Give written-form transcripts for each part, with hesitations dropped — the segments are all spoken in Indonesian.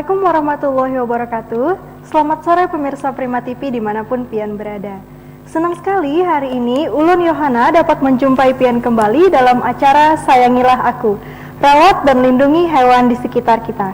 Assalamualaikum warahmatullahi wabarakatuh. Selamat sore pemirsa Prima TV dimanapun Pian berada. Senang sekali hari ini Ulun Yohana dapat menjumpai Pian kembali dalam acara Sayangilah Aku, rawat dan lindungi hewan di sekitar kita.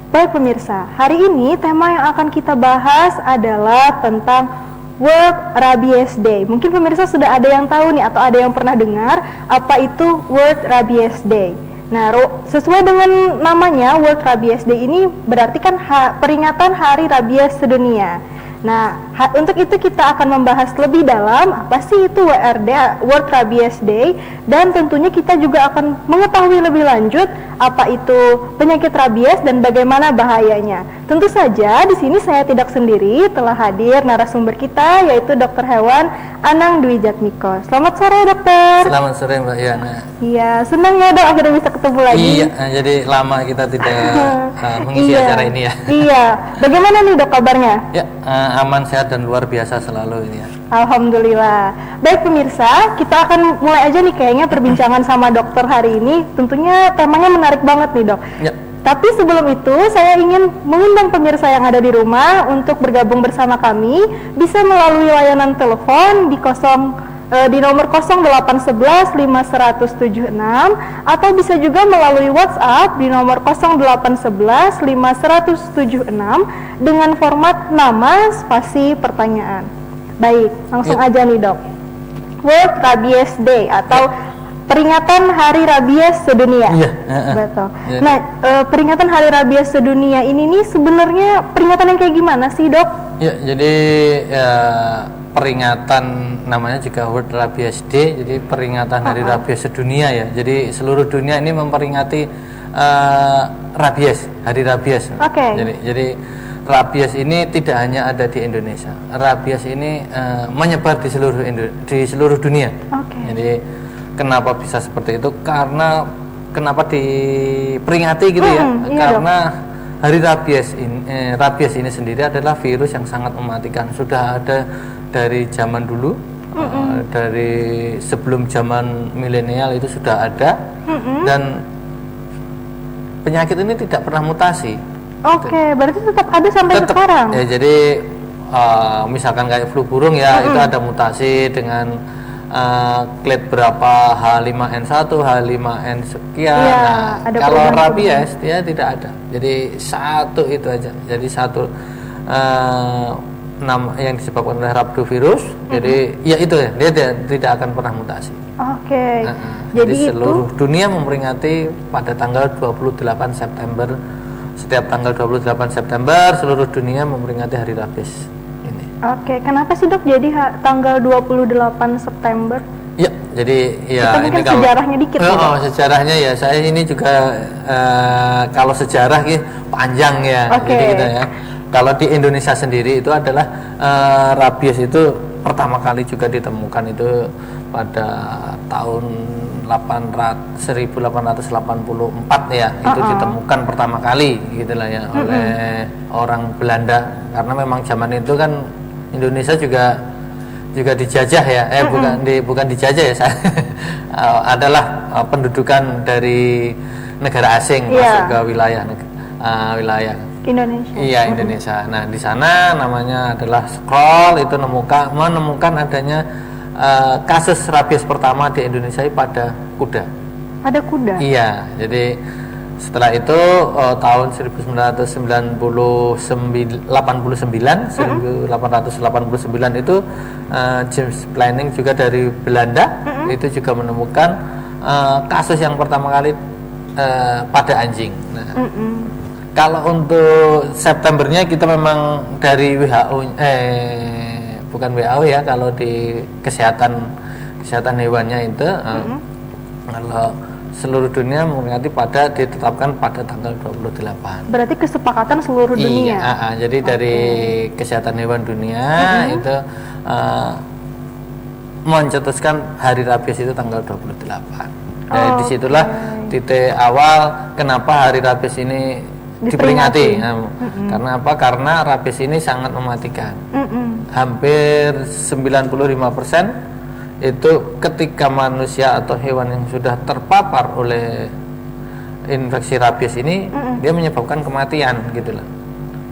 Baik pemirsa, hari ini tema yang akan kita bahas adalah tentang World Rabies Day. Mungkin pemirsa sudah ada yang tahu nih atau ada yang pernah dengar apa itu World Rabies Day. Nah, sesuai dengan namanya, World Rabies Day ini berarti kan peringatan Hari Rabies Sedunia. Nah, untuk itu kita akan membahas lebih dalam apa sih itu WRD, World Rabies Day, dan tentunya kita juga akan mengetahui lebih lanjut apa itu penyakit rabies dan bagaimana bahayanya. Tentu saja di sini saya tidak sendiri, telah hadir narasumber kita yaitu Dokter Hewan Anang Dwi Jatmiko. Selamat sore dokter. Selamat sore Mbak Yana. Iya, senang ya dok akhirnya bisa ketemu lagi. Iya, jadi lama kita tidak mengisi acara ini ya. Iya, bagaimana nih dok kabarnya? Ya, aman, sehat dan luar biasa selalu ini ya. Alhamdulillah. Baik pemirsa, kita akan mulai aja nih kayaknya perbincangan sama dokter hari ini. Tentunya temanya menarik banget nih dok. Ya. Tapi sebelum itu saya ingin mengundang pemirsa yang ada di rumah untuk bergabung bersama kami. Bisa melalui layanan telepon di nomor 0811 5176 atau bisa juga melalui WhatsApp di nomor 0811 5176 dengan format nama spasi pertanyaan. Baik, langsung aja nih dok. World Rabies Day atau peringatan Hari Rabies Sedunia. Iya. Betul. Ya. Nah, peringatan Hari Rabies Sedunia ini nih sebenarnya peringatan yang kayak gimana sih dok? Ya, jadi peringatan namanya juga World Rabies Day, jadi peringatan Hari Rabies Sedunia ya. Jadi seluruh dunia ini memperingati rabies, Hari Rabies. Oke. Jadi rabies ini tidak hanya ada di Indonesia. Rabies ini menyebar di seluruh dunia. Oke. Jadi kenapa bisa seperti itu? Karena kenapa diperingati gitu ya? Iya Karena Hari rabies ini sendiri adalah virus yang sangat mematikan. Sudah ada dari zaman dulu, dari sebelum zaman milenial itu sudah ada, dan penyakit ini tidak pernah mutasi. Oke, berarti tetap ada sampai sekarang. Ya, jadi misalkan kayak flu burung ya, itu ada mutasi dengan clade berapa H5N1, H5N sekian. Iya, Nah, ada kalau perubahan. rabies dia tidak ada. Jadi satu itu aja. Jadi satu nama yang disebabkan oleh rhabdovirus. Jadi ya itu ya, dia tidak akan pernah mutasi. Oke. Jadi seluruh dunia memperingati pada tanggal 28 September. Setiap tanggal 28 September seluruh dunia memperingati Hari Rabies ini. Oke, kenapa sih dok jadi tanggal 28 September? Ya, jadi ya Kita ini mungkin sejarahnya dikit ya, Dok. sejarahnya ya, saya ini juga kalau sejarah gitu panjang ya. Oke. Jadi gitu ya. Kalau di Indonesia sendiri itu adalah rabies itu pertama kali juga ditemukan itu pada tahun 1884 ya, itu ditemukan pertama kali gitulah ya oleh orang Belanda, karena memang zaman itu kan Indonesia juga dijajah ya, bukan dijajah ya, adalah pendudukan dari negara asing masuk ke wilayah Indonesia. Iya, Indonesia. Nah, di sana namanya adalah scroll itu menemukan adanya kasus rabies pertama di Indonesia pada kuda. Pada kuda? Iya, jadi setelah itu tahun 1889 itu James Planning juga dari Belanda itu juga menemukan kasus yang pertama kali pada anjing. Nah, kalau untuk Septembernya kita memang dari WHO, bukan WHO ya, kalau di kesehatan hewannya itu kalau seluruh dunia ditetapkan pada tanggal 28. Berarti kesepakatan seluruh dunia. Iya, jadi dari kesehatan hewan dunia itu mencetuskan Hari Rabies itu tanggal 28. Dari disitulah titik awal kenapa Hari Rabies ini diperingati. Nah, karena apa? Karena rabies ini sangat mematikan. Hampir 95% itu ketika manusia atau hewan yang sudah terpapar oleh infeksi rabies ini dia menyebabkan kematian gitu loh.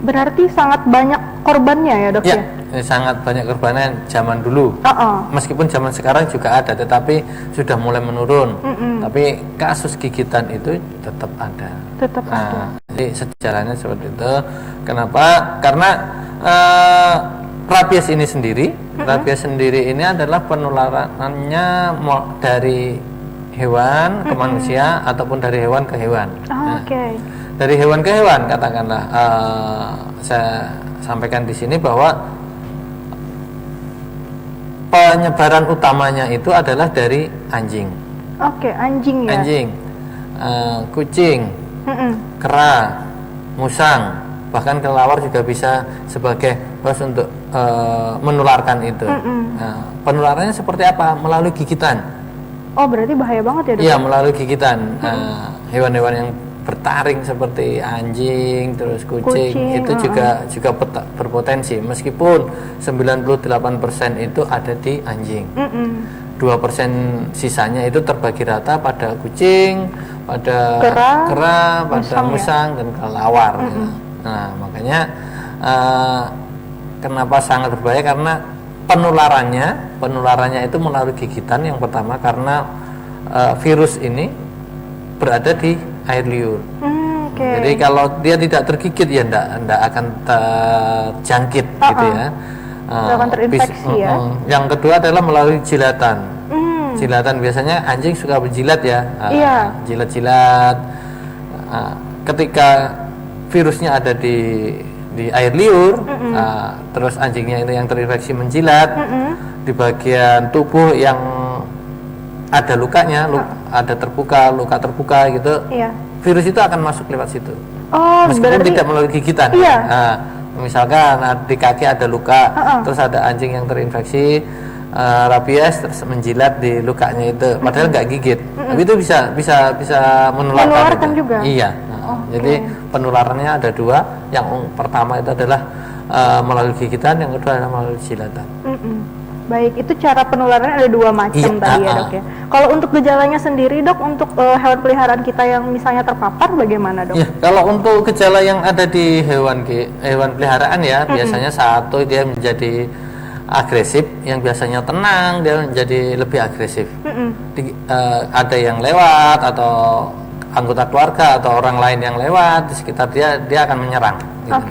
Berarti sangat banyak korbannya ya dok ya? Ini sangat banyak korbannya zaman dulu. Meskipun zaman sekarang juga ada, tetapi sudah mulai menurun. Tapi kasus gigitan itu tetap ada. Tetap ada. Jadi sejarahnya seperti itu. Kenapa? Karena rabies ini sendiri, rabies sendiri ini adalah penularannya dari hewan ke manusia ataupun dari hewan ke hewan. Dari hewan ke hewan, katakanlah saya sampaikan di sini bahwa penyebaran utamanya itu adalah dari anjing. Anjing ya. Anjing, kucing, kera, musang, bahkan kelelawar juga bisa sebagai host untuk menularkan itu. Penularannya seperti apa? Melalui gigitan. Berarti bahaya banget ya dok? Iya, melalui gigitan. Hewan-hewan yang bertaring seperti anjing, terus kucing itu juga berpotensi. Meskipun 98% itu ada di anjing, 2% sisanya itu terbagi rata pada kucing, pada kera, pada musang dan kelelawar. Nah, makanya kenapa sangat berbahaya, karena penularannya itu melalui gigitan. Yang pertama karena virus ini berada di air liur. Jadi kalau dia tidak tergigit ya enggak akan terjangkit gitu ya. Akan terinfeksi ya. Yang kedua adalah melalui jilatan. Jilatan biasanya anjing suka berjilat ya. Jilat-jilat. Ketika virusnya ada di air liur, terus anjingnya itu yang terinfeksi menjilat di bagian tubuh yang ada lukanya, ada luka terbuka gitu, virus itu akan masuk lewat situ. Meskipun tidak melalui gigitan. Misalkan di kaki ada luka, terus ada anjing yang terinfeksi rabies, terus menjilat di lukanya itu, padahal nggak gigit, tapi itu bisa menularkan juga. Iya. Jadi penularannya ada dua. Yang pertama itu adalah melalui gigitan, yang kedua adalah melalui jilatan. Baik, itu cara penularannya ada dua macam tadi ya dok ya. Kalau untuk gejalanya sendiri dok, untuk hewan peliharaan kita yang misalnya terpapar bagaimana dok? Kalau untuk gejala yang ada di hewan peliharaan ya, biasanya satu dia menjadi agresif, yang biasanya tenang dia menjadi lebih agresif. Ada yang lewat atau anggota keluarga atau orang lain yang lewat di sekitar dia akan menyerang. Gitu.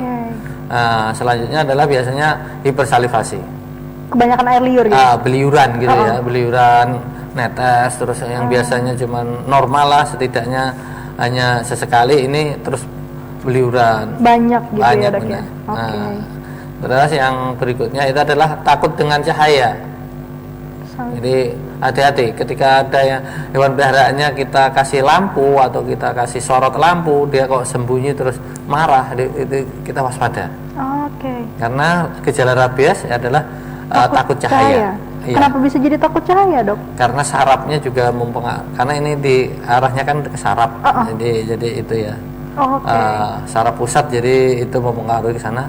Selanjutnya adalah biasanya hipersalivasi. Kebanyakan air liur gitu? Beliuran gitu ya, beliuran, netes, terus yang biasanya cuma normal lah, setidaknya hanya sesekali, ini terus beliuran. Banyak gitu ya dok ya? Terus yang berikutnya itu adalah takut dengan cahaya. Jadi hati-hati ketika ada yang hewan peliharaannya kita kasih lampu atau kita kasih sorot lampu, dia kok sembunyi terus marah, itu kita waspada. Karena gejala rabies adalah takut cahaya. Kenapa bisa jadi takut cahaya dok? Karena sarafnya juga mempengaruhi, karena ini arahnya kan ke saraf. Jadi itu ya. Saraf pusat, jadi itu mempengaruhi ke sana.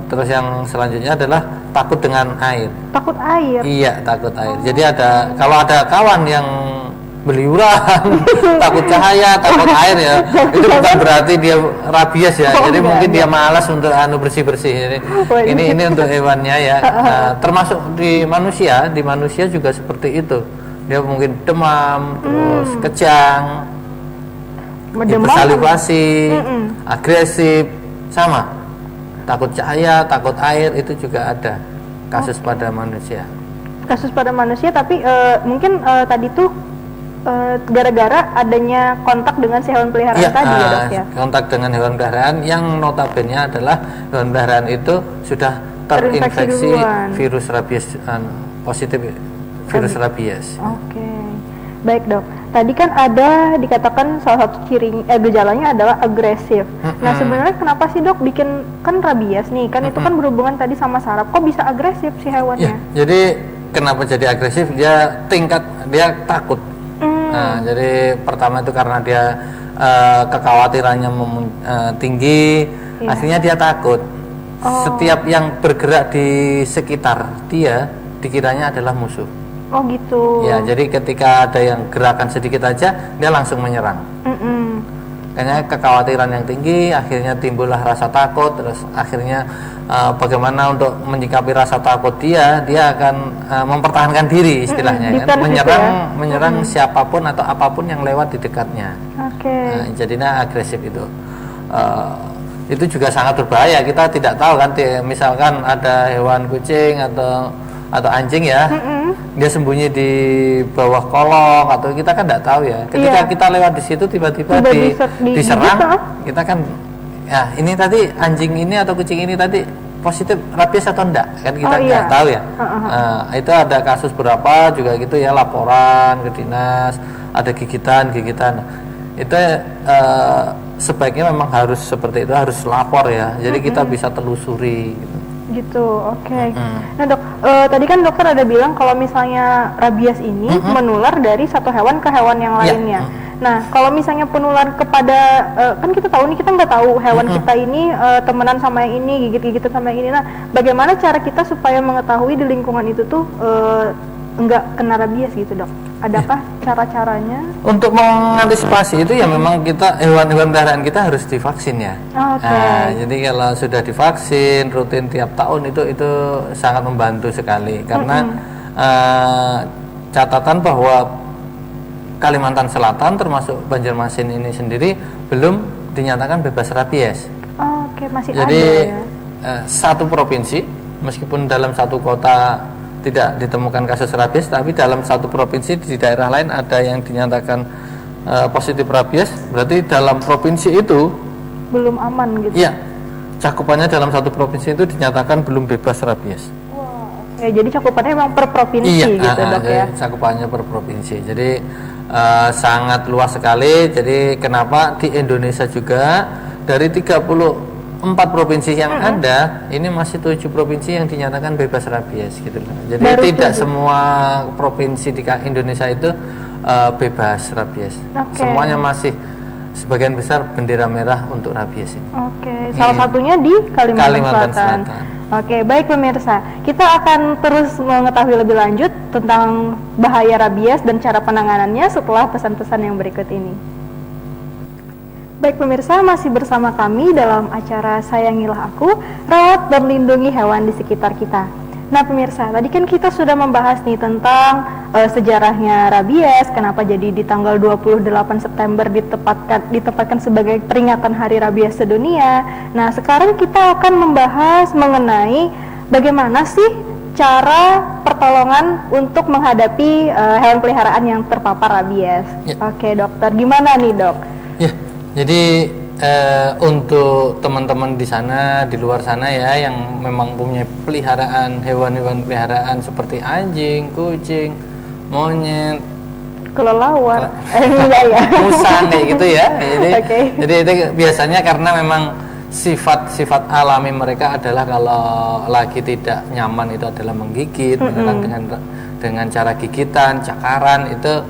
Terus yang selanjutnya adalah takut dengan air. Takut air? Iya, takut air. Jadi kalau ada kawan yang beliuran, takut cahaya, takut air ya, itu bukan berarti dia rabies ya. Jadi mungkin dia malas untuk bersih-bersih. Ini untuk hewannya ya. Termasuk di manusia juga seperti itu. Dia mungkin demam, terus kejang, hipersalivasi, agresif, sama. Takut cahaya, takut air, itu juga ada kasus pada manusia. Kasus pada manusia, tapi mungkin tadi tuh gara-gara adanya kontak dengan si hewan peliharaan tadi ya dok ya? Kontak dengan hewan peliharaan yang notabene adalah hewan peliharaan itu sudah terinfeksi virus rabies, positif virus rabies. Baik dok, tadi kan ada dikatakan salah satu gejalanya adalah agresif. Nah sebenarnya kenapa sih dok kan rabies nih, kan itu kan berhubungan tadi sama saraf, kok bisa agresif si hewannya? Jadi kenapa jadi agresif? Dia takut. Nah, jadi pertama itu karena dia kekhawatirannya tinggi, akhirnya dia takut. Setiap yang bergerak di sekitar dia dikiranya adalah musuh. Oh gitu. Ya, jadi ketika ada yang gerakan sedikit aja, dia langsung menyerang. Kayaknya kekhawatiran yang tinggi, akhirnya timbullah rasa takut, terus akhirnya bagaimana untuk menyikapi rasa takut dia akan mempertahankan diri istilahnya, kan? menyerang siapapun atau apapun yang lewat di dekatnya. Jadinya agresif itu. Itu juga sangat berbahaya. Kita tidak tahu kan, misalkan ada hewan kucing atau anjing ya, dia sembunyi di bawah kolong atau kita kan tidak tahu ya. Ketika kita lewat di situ tiba-tiba diserang, kita kan ya ini tadi anjing ini atau kucing ini tadi positif rabies atau enggak kan kita nggak tahu ya. Itu ada kasus berapa juga gitu ya, laporan ke dinas, ada gigitan itu sebaiknya memang harus seperti itu, harus lapor ya, jadi kita bisa telusuri gitu. Oke. Nah dok, tadi kan dokter ada bilang kalau misalnya rabies ini menular dari satu hewan ke hewan yang lainnya. Nah kalau misalnya penular kepada kan kita tahu nih, kita nggak tahu hewan kita ini temenan sama yang ini, gigit-gigitan sama yang ini. Nah bagaimana cara kita supaya mengetahui di lingkungan itu tuh nggak kena rabies gitu dok? Adakah cara-caranya? Untuk mengantisipasi itu ya memang kita hewan-hewan peliharaan kita harus divaksin ya. Jadi kalau sudah divaksin rutin tiap tahun itu sangat membantu sekali karena catatan bahwa Kalimantan Selatan termasuk Banjarmasin ini sendiri belum dinyatakan bebas rabies. Masih jadi ada ya? Satu provinsi meskipun dalam satu kota tidak ditemukan kasus rabies, tapi dalam satu provinsi di daerah lain ada yang dinyatakan positif rabies, berarti dalam provinsi itu belum aman gitu. Iya, cakupannya dalam satu provinsi itu dinyatakan belum bebas rabies. Jadi cakupannya memang per provinsi gitu dok ya? Cakupannya per provinsi, jadi sangat luas sekali. Jadi kenapa di Indonesia juga dari 34 provinsi yang ada, ini masih 7 provinsi yang dinyatakan bebas rabies gitu loh. Jadi tidak semua provinsi di Indonesia itu bebas rabies. Semuanya masih sebagian besar bendera merah untuk rabies ini. Salah satunya di Kalimantan Selatan. Baik pemirsa, kita akan terus mengetahui lebih lanjut tentang bahaya rabies dan cara penanganannya setelah pesan-pesan yang berikut ini. Baik pemirsa, masih bersama kami dalam acara Sayangilah Aku, rawat dan lindungi hewan di sekitar kita. Nah pemirsa, tadi kan kita sudah membahas nih tentang sejarahnya rabies, kenapa jadi di tanggal 28 September ditempatkan sebagai peringatan Hari Rabies Sedunia. Nah sekarang kita akan membahas mengenai bagaimana sih cara pertolongan untuk menghadapi hewan peliharaan yang terpapar rabies. Oke dokter, gimana nih dok? Jadi untuk teman-teman di sana, di luar sana ya, yang memang punya peliharaan hewan-hewan peliharaan seperti anjing, kucing, monyet, kelelawar, musang kayak gitu ya. Jadi itu biasanya karena memang sifat alami mereka adalah kalau lagi tidak nyaman itu adalah menggigit, dengan cara gigitan, cakaran itu.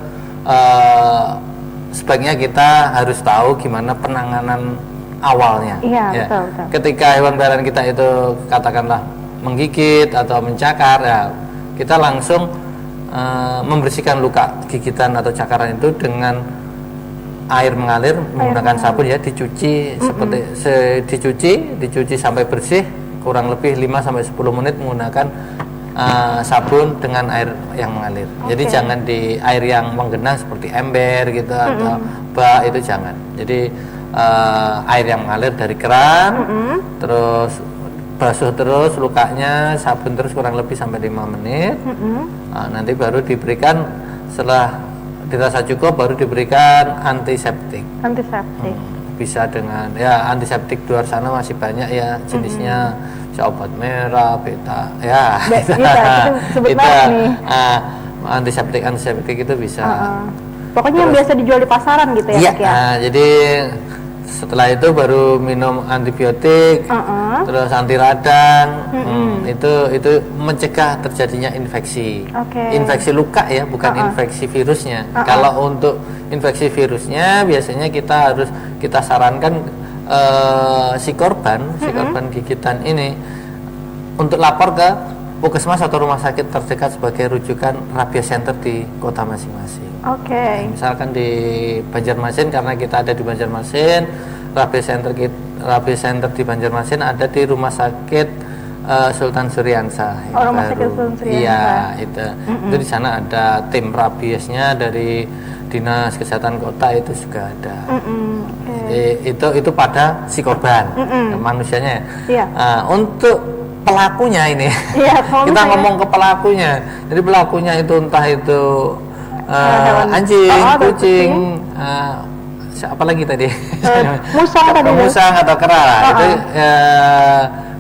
Sebaiknya kita harus tahu gimana penanganan awalnya. Betul. Ketika hewan peliharaan kita itu katakanlah menggigit atau mencakar, ya kita langsung membersihkan luka gigitan atau cakaran itu dengan air mengalir menggunakan sabun ya, dicuci dicuci sampai bersih, kurang lebih 5-10 menit menggunakan sabun dengan air yang mengalir. Jadi jangan di air yang menggenang seperti ember gitu atau bak, itu jangan. Jadi air yang mengalir dari keran, terus basuh terus lukanya, sabun terus kurang lebih sampai 5 menit. Nanti baru diberikan, setelah dirasa cukup baru diberikan antiseptik. Bisa dengan ya antiseptik di luar sana masih banyak ya jenisnya. Obat merah, beta, ya antiseptik itu bisa. Pokoknya yang biasa dijual di pasaran gitu ya. Jadi setelah itu baru minum antibiotik, terus anti radang. Itu mencegah terjadinya infeksi. Infeksi luka ya, bukan infeksi virusnya. Kalau untuk infeksi virusnya biasanya kita sarankan si korban gigitan ini untuk lapor ke puskesmas atau rumah sakit terdekat sebagai rujukan rabies center di kota masing-masing. Oke. Misalkan di Banjarmasin, karena kita ada di Banjarmasin, rabies center di Banjarmasin ada di rumah sakit Sultan Suryansa. Oh, rumah sakit Sultan Suryansa. Iya, itu. Itu di sana ada tim rabiesnya dari Dinas Kesehatan Kota, itu juga ada. Jadi, itu pada si korban, manusianya. Iya. Untuk pelakunya ini, iya, kita ngomong ke pelakunya. Jadi pelakunya itu entah itu anjing, kucing, apa lagi tadi? Musang tadi. Musang atau kera. Itu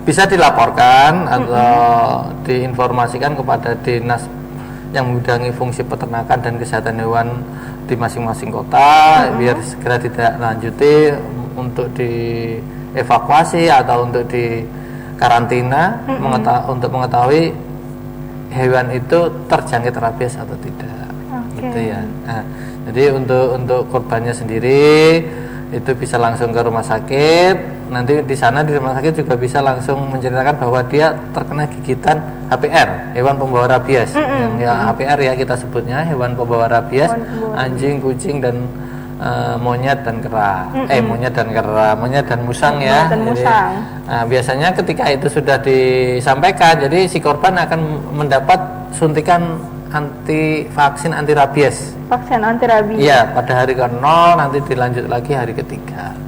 bisa dilaporkan atau diinformasikan kepada dinas yang membidangi fungsi peternakan dan kesehatan hewan di masing-masing kota, biar segera tidak lanjuti untuk dievakuasi atau untuk di karantina, untuk mengetahui hewan itu terjangkit rabies atau tidak. Gitu ya. Nah, jadi untuk korbannya sendiri itu bisa langsung ke rumah sakit. Nanti di sana di rumah sakit juga bisa langsung menceritakan bahwa dia terkena gigitan HPR, hewan pembawa rabies. Yang HPR ya kita sebutnya, hewan pembawa rabies, anjing, kucing dan monyet dan kera. Monyet dan musang ya. Jadi, biasanya ketika itu sudah disampaikan, jadi si korban akan mendapat suntikan vaksin anti rabies. Vaksin anti rabies. Iya, pada hari ke-0, nanti dilanjut lagi hari ke-3.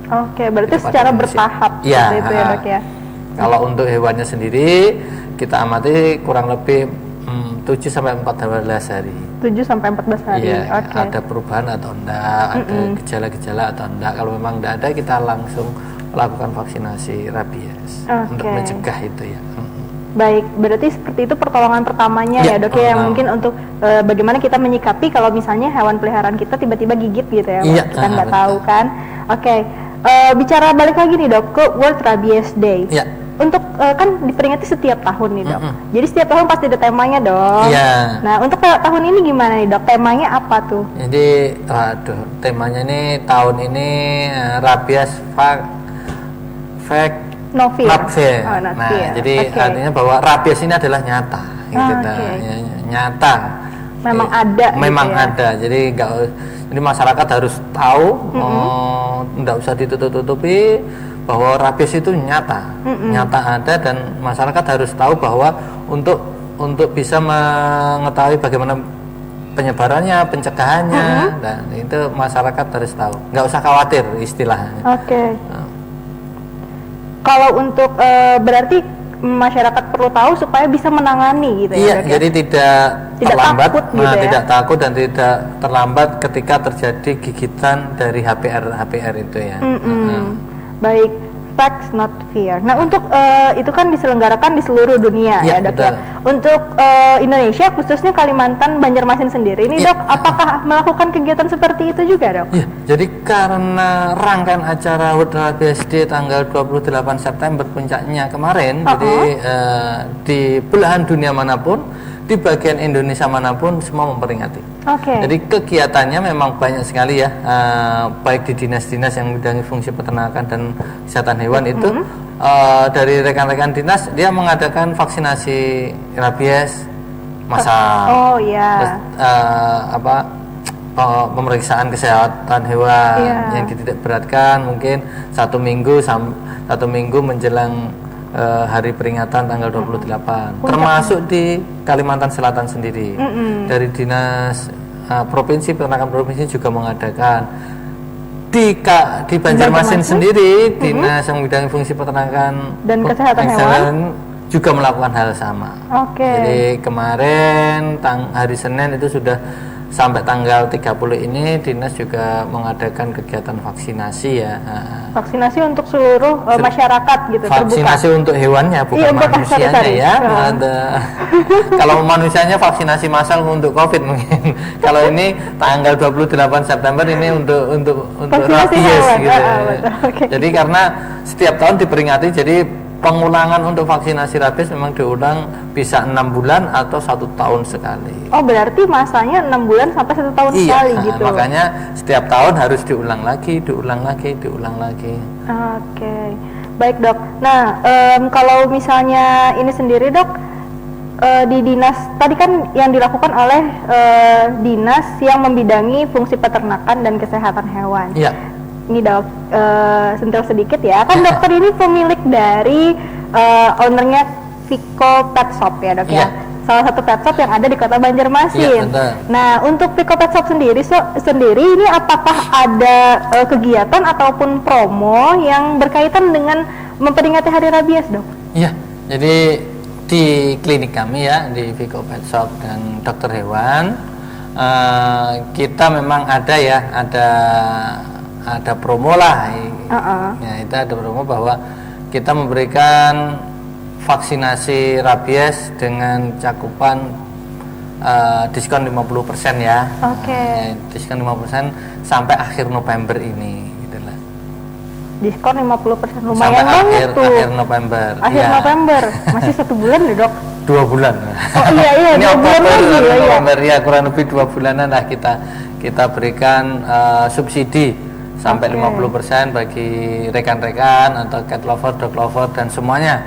Oke, berarti secara bertahap ya, seperti itu ya, Dok ya. Kalau untuk hewannya sendiri kita amati kurang lebih 7 sampai 14 hari. 7 sampai 14 hari. Iya, okay. Ada perubahan atau enggak, ada gejala-gejala atau enggak. Kalau memang enggak ada, kita langsung melakukan vaksinasi rabies untuk mencegah itu ya. Baik, berarti seperti itu pertolongan pertamanya ya, Dok ya, yang mungkin untuk bagaimana kita menyikapi kalau misalnya hewan peliharaan kita tiba-tiba gigit gitu ya, kita nggak tahu kan. Oke, bicara balik lagi nih, Dok, ke World Rabies Day. Ya. Untuk kan diperingati setiap tahun nih, Dok. Jadi setiap tahun pasti ada temanya, Dok. Iya. Nah, untuk tahun ini gimana nih, Dok? Temanya apa tuh? Jadi, temanya nih tahun ini rabies not fear. Jadi artinya bahwa rabies ini adalah nyata, gitu. Nyata. Memang ada. Memang gitu ya? ada. Jadi jadi masyarakat harus tahu, nggak usah ditutup-tutupi bahwa rabies itu nyata, nyata ada, dan masyarakat harus tahu bahwa untuk bisa mengetahui bagaimana penyebarannya, pencegahannya, dan itu masyarakat harus tahu. Nggak usah khawatir istilahnya. Kalau untuk berarti masyarakat perlu tahu supaya bisa menangani gitu ya. Iya, jadi tidak terlambat, takut gitu ya? Tidak takut dan tidak terlambat ketika terjadi gigitan dari HPR itu ya. Baik, facts not fear. Nah, untuk itu kan diselenggarakan di seluruh dunia ya, Dok ya. Untuk Indonesia khususnya Kalimantan, Banjarmasin sendiri ini, Dok, apakah melakukan kegiatan seperti itu juga, Dok? Iya, jadi karena rangkaian acara World Rabies Day tanggal 28 September puncaknya kemarin, jadi di belahan dunia manapun, di bagian Indonesia manapun semua memperingati. Jadi kegiatannya memang banyak sekali ya, baik di dinas-dinas yang membidangi fungsi peternakan dan kesehatan hewan itu dari rekan-rekan dinas dia mengadakan vaksinasi rabies massal. Terus, pemeriksaan kesehatan hewan yang dititik beratkan mungkin satu minggu menjelang hari peringatan tanggal 28, termasuk di Kalimantan Selatan sendiri. Dari dinas provinsi, peternakan provinsi juga mengadakan. Di Banjarmasin sendiri, dinas yang membidangi fungsi peternakan dan kesehatan hewan juga melakukan hal sama. Jadi kemarin hari Senin itu sudah sampai tanggal 30 ini dinas juga mengadakan kegiatan vaksinasi ya. Vaksinasi untuk seluruh masyarakat gitu. Vaksinasi terbuka. Untuk hewannya bukan manusianya ya. Kalau manusianya vaksinasi massal untuk COVID mungkin. Kalau ini tanggal 28 September ini untuk rabies gitu. Jadi karena setiap tahun diperingati, jadi pengulangan untuk vaksinasi rabies memang diulang bisa 6 bulan atau 1 tahun sekali. Oh, berarti masanya 6 bulan sampai 1 tahun sekali gitu. Makanya setiap tahun harus diulang lagi. Baik, Dok. Nah, kalau misalnya ini sendiri, Dok, di dinas tadi kan yang dilakukan oleh dinas yang membidangi fungsi peternakan dan kesehatan hewan. Iya. Ini dok, sentil sedikit ya. Kan dokter ini pemilik dari ownernya Vico Pet Shop ya dok ya. Iya. Salah satu pet shop yang ada di Kota Banjarmasin. Iya, betul. Nah, untuk Vico Pet Shop sendiri ini apakah ada kegiatan ataupun promo yang berkaitan dengan memperingati Hari Rabies, Dok? Iya. Jadi di klinik kami ya, di Vico Pet Shop dan dokter hewan, kita memang ada ya, ada promo lah. Ya, itu ada promo bahwa kita memberikan vaksinasi rabies dengan cakupan diskon 50% ya. Oke. Diskon 50% sampai akhir November ini gitu lah. Diskon 50% lumayan Sampai banget tuh. akhir November. Akhir ya. November. Masih 1 bulan ya, Dok? 2 bulan. Oh iya, Ini 2 bulan Oktober, lagi ya. November ya, kurang lebih 2 bulanan lah kita berikan subsidi sampai 50% bagi rekan-rekan atau cat lover, dog lover dan semuanya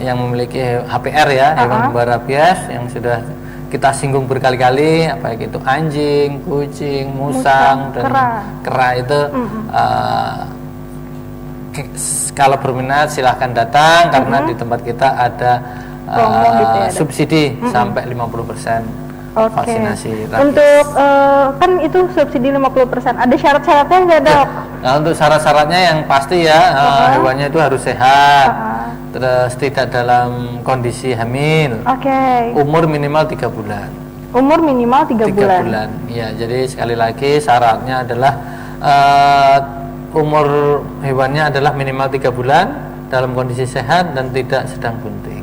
yang memiliki HPR ya, hewan pembawa rabies yang sudah kita singgung berkali-kali, baik itu anjing, kucing, musang dan kera itu kalau berminat silahkan datang karena di tempat kita ada gitu ya, subsidi sampai 50% vaksinasi rabies. Untuk kan itu subsidi 50%. Ada syarat-syaratnya nggak, Dok? Nah, untuk syarat-syaratnya yang pasti ya, hewannya itu harus sehat, terus tidak dalam kondisi hamil, umur minimal 3 bulan. Umur minimal 3 bulan. Ya, jadi sekali lagi syaratnya adalah umur hewannya adalah minimal 3 bulan, dalam kondisi sehat dan tidak sedang bunting.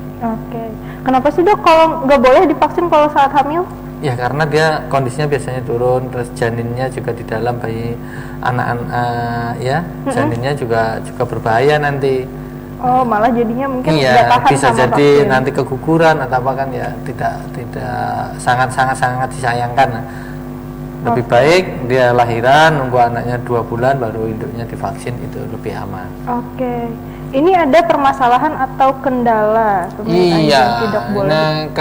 Kenapa sih, Dok, kalau nggak boleh divaksin kalau saat hamil? Ya karena dia kondisinya biasanya turun, terus janinnya juga di dalam bayi anak-anak ya, janinnya juga berbahaya nanti. Oh, malah jadinya mungkin iya, nggak tahan bisa sama jadi vaksin. nanti keguguran atau apa kan ya, tidak sangat disayangkan. Lebih baik dia lahiran, nunggu anaknya 2 bulan baru induknya divaksin, itu lebih aman. Ini ada permasalahan atau kendala? Iya. Nah,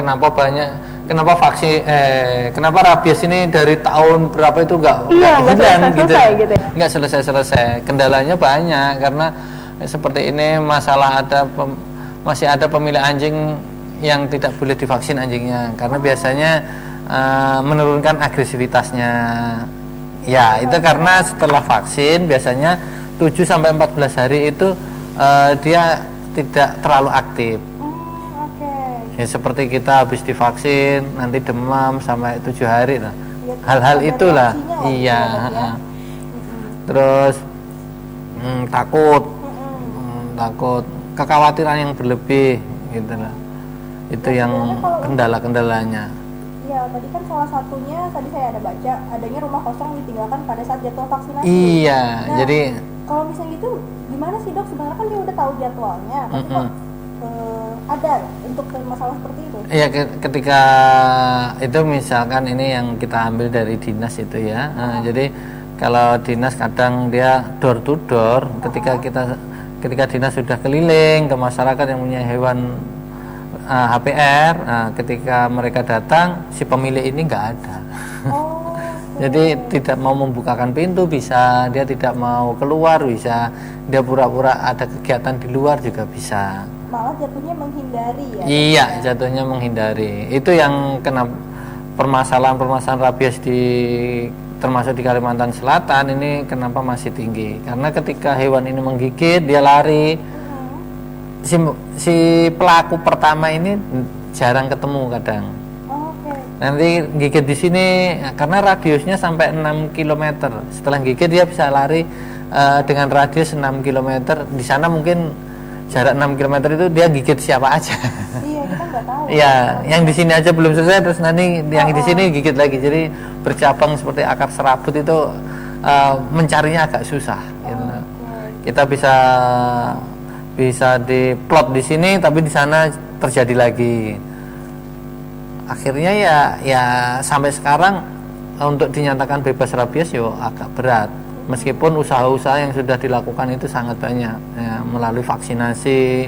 kenapa rabies ini dari tahun berapa itu nggak hilang gitu? Nggak selesai. Kendalanya banyak karena seperti ini masalah masih ada pemilik anjing yang tidak boleh divaksin anjingnya karena biasanya menurunkan agresivitasnya. Ya, itu karena setelah vaksin biasanya 7-14 hari itu dia tidak terlalu aktif. Ya, seperti kita habis divaksin nanti demam sampai 7 hari lah. Hal-hal itulah. Iya. Terus takut, kekhawatiran yang berlebih, gitu lah. Itu yang kendala-kendalanya. Iya, tadi kan salah satunya tadi saya ada baca adanya rumah kosong ditinggalkan pada saat jadwal vaksinasi. Iya, nah, jadi kalau misalnya gitu gimana sih, Dok? Sebenarnya kan dia udah tahu jadwalnya, tapi kok ada untuk masalah seperti itu? Iya, ketika itu misalkan ini yang kita ambil dari dinas itu ya. Jadi kalau dinas kadang dia door to door, ketika dinas sudah keliling ke masyarakat yang punya hewan HPR, ketika mereka datang si pemilik ini nggak ada. Jadi tidak mau membukakan pintu bisa, dia tidak mau keluar bisa, dia pura-pura ada kegiatan di luar juga bisa. Malah jatuhnya menghindari ya? Iya, jatuhnya menghindari. Itu yang kena permasalahan rabies termasuk di Kalimantan Selatan ini kenapa masih tinggi. Karena ketika hewan ini menggigit, dia lari. Si pelaku pertama ini jarang ketemu kadang. Nanti gigit di sini karena radiusnya sampai 6 km. Setelah gigit dia bisa lari dengan radius 6 km. Di sana mungkin jarak 6 km itu dia gigit siapa aja. Iya, kita nggak tahu. Iya, yang di sini aja belum selesai terus nanti yang di sini gigit lagi. Jadi bercabang seperti akar serabut itu mencarinya agak susah. Gitu. Kita bisa diplot di sini tapi di sana terjadi lagi. Akhirnya ya sampai sekarang untuk dinyatakan bebas rabies yo agak berat. Meskipun usaha-usaha yang sudah dilakukan itu sangat banyak ya, melalui vaksinasi,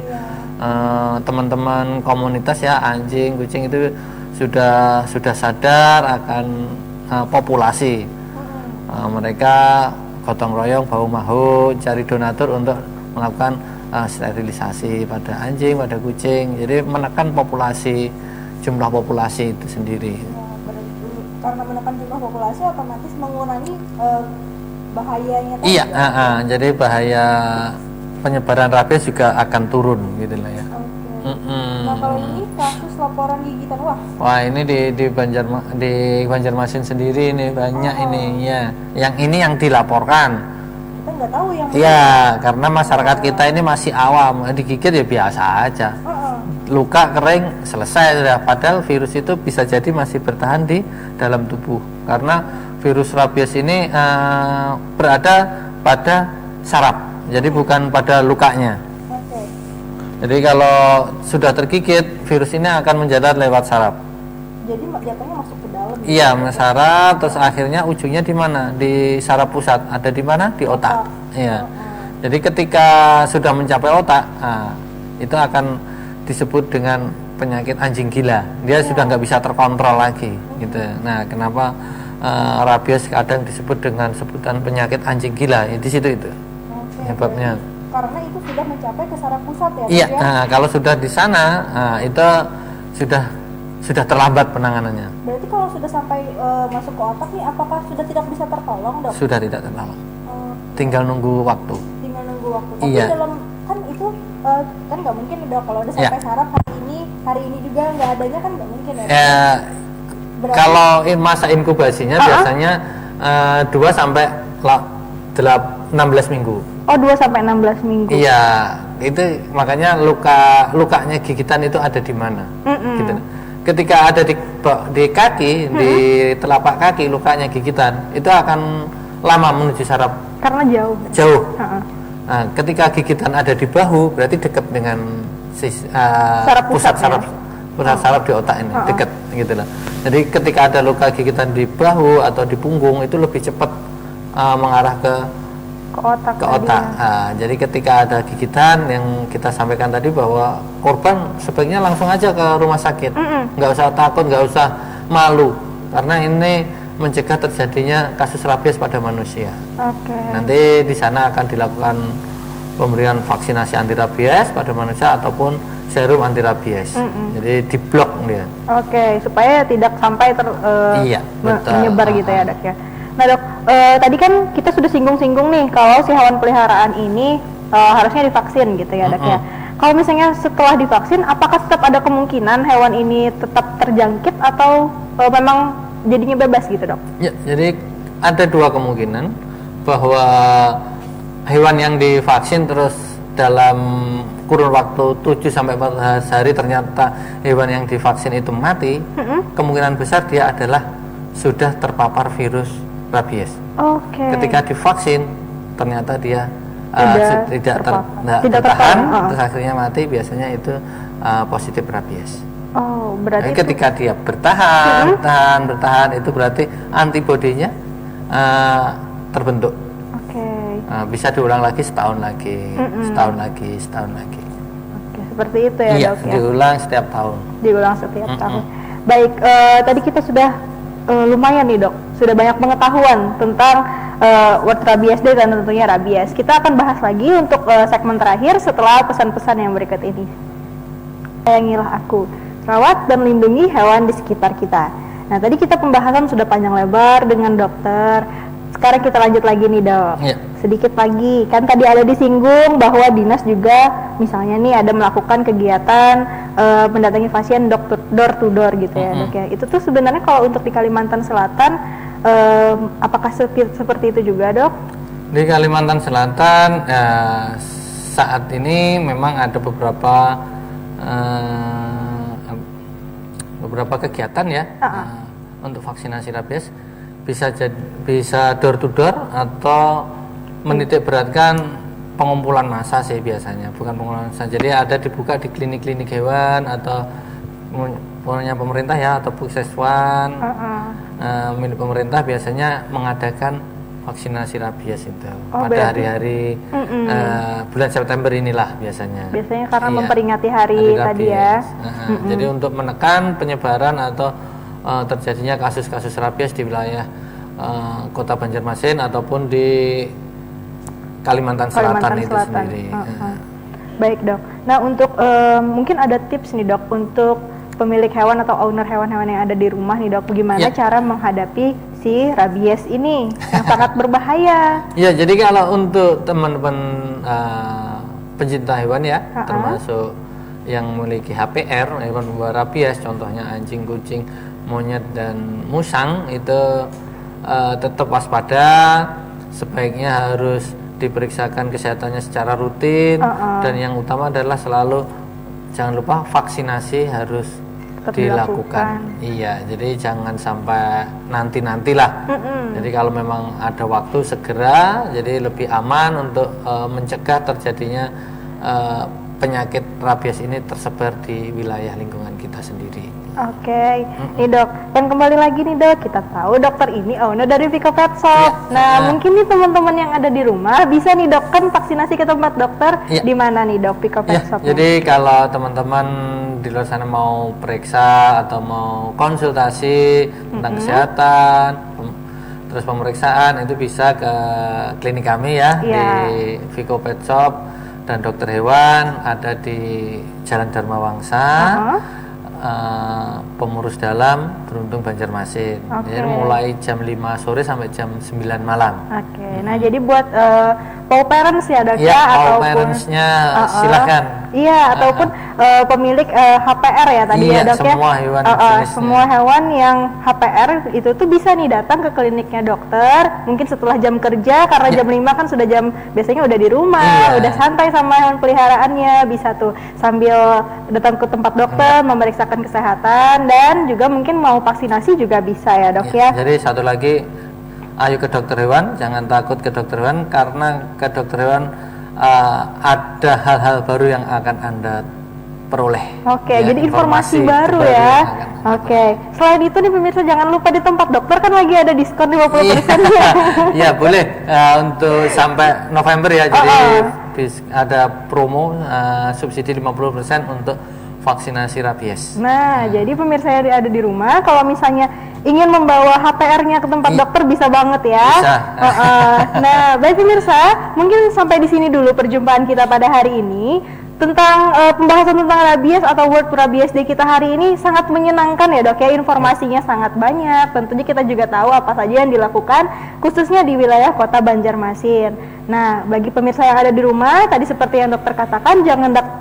teman-teman komunitas ya anjing, kucing itu sudah sadar akan populasi. Mereka gotong royong bahu mahu cari donatur untuk melakukan sterilisasi pada anjing, pada kucing. Jadi menekan jumlah populasi itu sendiri. Karena menekan jumlah populasi otomatis mengurangi bahayanya tadi. Iya, jadi bahaya penyebaran rabies juga akan turun gitu lah ya. Nah kalau ini kasus laporan gigitan wah ini di Banjarmasin sendiri ini banyak ini ya. Yang ini yang dilaporkan. Kita nggak tahu yang. Iya, karena masyarakat kita ini masih awam, digigit ya biasa aja. Luka kering selesai sudah. Padahal virus itu bisa jadi masih bertahan di dalam tubuh. Karena virus rabies ini berada pada saraf, jadi bukan pada lukanya. Jadi kalau sudah tergigit, virus ini akan menjalar lewat saraf. Jadi jatuhnya masuk ke dalam. Iya, saraf, terus akhirnya ujungnya di mana? Di saraf pusat. Ada di mana? Di otak. Iya. Jadi ketika sudah mencapai otak, itu akan disebut dengan penyakit anjing gila. Dia sudah nggak bisa terkontrol lagi, gitu. Nah, kenapa rabies kadang disebut dengan sebutan penyakit anjing gila? Di situ itu penyebabnya. Karena itu sudah mencapai ke saraf pusat ya. Iya, kalau sudah di sana, itu sudah terlambat penanganannya. Berarti kalau sudah sampai masuk ke otak nih, apakah sudah tidak bisa tertolong, Dok? Sudah tidak tertolong. Tinggal nunggu waktu. Tinggal nunggu waktu. Tapi iya. dalam kan itu kan nggak mungkin Dok, kalau udah sampai saraf hari ini juga nggak adanya kan nggak mungkin ya. Kalau masa inkubasinya biasanya 2 sampai 16 minggu. Oh, 2 sampai 16 minggu. Iya, itu makanya lukanya gigitan itu ada di mana. Gitu. Ketika ada di kaki, di telapak kaki lukanya gigitan, itu akan lama menuju saraf. Karena jauh. Jauh. Nah, ketika gigitan ada di bahu, berarti dekat dengan pusat saraf di otak ini, dekat gitu lah. Jadi ketika ada luka gigitan di bahu atau di punggung, itu lebih cepat mengarah ke otak. Jadi ketika ada gigitan yang kita sampaikan tadi bahwa korban sebaiknya langsung aja ke rumah sakit, nggak usah takut, nggak usah malu, karena ini mencegah terjadinya kasus rabies pada manusia. Nanti di sana akan dilakukan pemberian vaksinasi anti rabies pada manusia ataupun serum anti rabies. Jadi diblok dia. Supaya tidak sampai menyebar gitu ya, Dok ya. Nah, Dok, tadi kan kita sudah singgung-singgung nih kalau si hewan peliharaan ini harusnya divaksin gitu ya, Dok ya. Kalau misalnya setelah divaksin, apakah tetap ada kemungkinan hewan ini tetap terjangkit atau memang jadinya bebas gitu, Dok? Ya, jadi ada 2 kemungkinan bahwa hewan yang divaksin terus dalam kurun waktu 7 sampai 14 hari ternyata hewan yang divaksin itu mati, kemungkinan besar dia adalah sudah terpapar virus rabies. Ketika divaksin ternyata dia tidak tertahan, terus akhirnya mati, biasanya itu positif rabies. Berarti ketika dia bertahan, bertahan itu berarti antibodinya terbentuk. Bisa diulang lagi setahun lagi. Seperti itu ya, Dok ya. Diulang setiap tahun. Baik, tadi kita sudah lumayan nih, Dok, sudah banyak pengetahuan tentang word rabies dan tentunya rabies. Kita akan bahas lagi untuk segmen terakhir setelah pesan-pesan yang berikut ini. Sayangilah aku, rawat dan lindungi hewan di sekitar kita. Nah, tadi kita pembahasan sudah panjang lebar dengan dokter. Sekarang kita lanjut lagi nih, Dok. Sedikit lagi, kan tadi ada disinggung bahwa dinas juga misalnya nih ada melakukan kegiatan mendatangi pasien door to door gitu ya, Dok ya. Itu tuh sebenarnya kalau untuk di Kalimantan Selatan apakah seperti itu juga, Dok? Di Kalimantan Selatan saat ini memang ada beberapa kegiatan ya untuk vaksinasi rabies, bisa door to door atau menitik beratkan pengumpulan massa sih biasanya, bukan pengumpulan massa. Jadi ada dibuka di klinik-klinik hewan atau punya pemerintah ya, atau puskeswan milik pemerintah biasanya mengadakan vaksinasi rabies itu Oh, pada berarti- hari-hari bulan September inilah biasanya. Biasanya karena Iya, memperingati hari tadi ya. Jadi untuk menekan penyebaran atau terjadinya kasus-kasus rabies di wilayah Kota Banjarmasin ataupun di Kalimantan Selatan itu sendiri. Baik dok. Nah untuk mungkin ada tips nih dok untuk pemilik hewan atau owner hewan-hewan yang ada di rumah nih dok, gimana Ya. cara menghadapi si rabies ini yang sangat berbahaya? Ya, jadi kalau untuk teman-teman pencinta hewan ya, termasuk yang memiliki HPR, hewan pembawa rabies, contohnya anjing, kucing, monyet dan musang, itu tetap waspada, sebaiknya harus diperiksakan kesehatannya secara rutin, dan yang utama adalah selalu jangan lupa vaksinasi harus Tetap dilakukan. Iya, jadi jangan sampai nanti-nantilah. Jadi kalau memang ada waktu segera, jadi lebih aman untuk mencegah terjadinya penyakit rabies ini tersebar di wilayah lingkungan kita sendiri. Oke, nih dok, dan kembali lagi nih dok, kita tahu dokter ini owner dari Vico Pet Shop. Nah, mungkin nih teman-teman yang ada di rumah bisa nih dok, kan vaksinasi ke tempat dokter di mana nih dok Vico Pet Shop? Jadi kalau teman-teman di luar sana mau periksa atau mau konsultasi tentang kesehatan, terus pemeriksaan, itu bisa ke klinik kami ya di Vico Pet Shop, dan dokter hewan ada di Jalan Dharma Wangsa. Pemurus Dalam, Beruntung, Banjarmasin. Jadi mulai jam 5 sore sampai jam 9 malam. Oke, nah jadi buat paw parents ya dok Ya, ataupun parents-nya silahkan. Iya, ataupun pemilik HPR ya tadi Iya, ya dok ya. semua hewan jenisnya. Semua hewan yang HPR itu tuh bisa nih datang ke kliniknya dokter. Mungkin setelah jam kerja, karena jam 5 kan sudah biasanya udah di rumah, udah santai sama hewan peliharaannya, bisa tuh sambil datang ke tempat dokter, memeriksakan kesehatan, dan juga mungkin mau vaksinasi juga bisa ya dok ya. Jadi satu lagi, ayo ke dokter hewan, jangan takut ke dokter hewan, karena ke dokter hewan ada hal-hal baru yang akan Anda peroleh. Oke, jadi informasi baru ya. Oke, selain itu nih pemirsa, jangan lupa di tempat dokter kan lagi ada diskon 50% ya. Iya, boleh untuk sampai November ya. Jadi ada promo subsidi 50% untuk vaksinasi rabies. Nah, jadi pemirsa yang ada di rumah, kalau misalnya ingin membawa HPR-nya ke tempat dokter bisa banget ya. Bisa. Nah, baik pemirsa, mungkin sampai di sini dulu perjumpaan kita pada hari ini tentang pembahasan tentang rabies atau World Rabies Day kita hari ini. Sangat menyenangkan ya dok ya, informasinya sangat banyak. Tentunya kita juga tahu apa saja yang dilakukan khususnya di wilayah Kota Banjarmasin. Nah, bagi pemirsa yang ada di rumah, tadi seperti yang dokter katakan,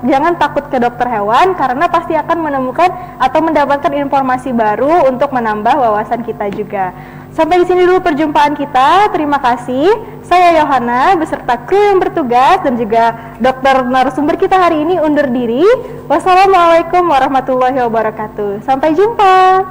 jangan takut ke dokter hewan, karena pasti akan menemukan atau mendapatkan informasi baru untuk menambah wawasan kita juga. Sampai di sini dulu perjumpaan kita. Terima kasih. Saya Yohana beserta kru yang bertugas dan juga dokter narasumber kita hari ini undur diri. Wassalamualaikum warahmatullahi wabarakatuh. Sampai jumpa.